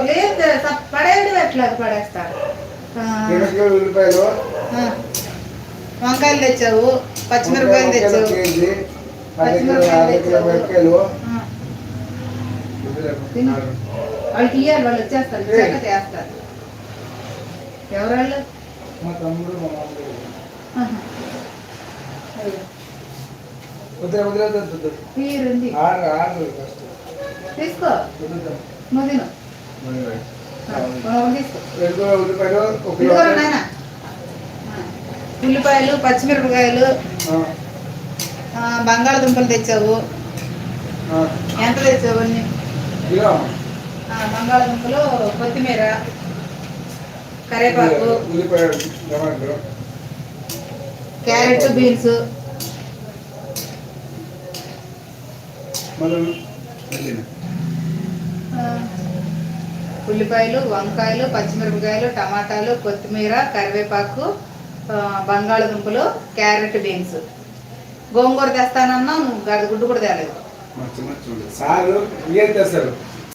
లేదు పడేయడం ఎట్లా పడేస్తారు. ఉల్లిపాయలు వంకాయలు తెచ్చావు, పచ్చిమిరపకాయలు తెచ్చావు, వాళ్ళకి ఇయ్యాలి, వాళ్ళు వచ్చేస్తారు ఇచ్చాక చేస్తారు. ఎవరాళ్ళు? మా తమ్ముడు మా మామూలు తీసుకో నువ్వు ఉల్లిపాయలు, పచ్చిమిరపకాయలు, బంగాళదుంపలు తెచ్చావు. ఎంత తెచ్చావు అన్ని? బంగాళదుంపలు, కొత్తిమీర, కరివేపాకు, క్యారెట్, బీన్స్, ఉల్లిపాయలు, వంకాయలు, పచ్చిమిరపకాయలు, టమాటాలు, కొత్తిమీర, కరివేపాకు, బంగాళదుంపలు, క్యారెట్, బీన్స్. గోంగూర తెస్తానన్నా నువ్వు గుడ్డు కూడా తేలేదు.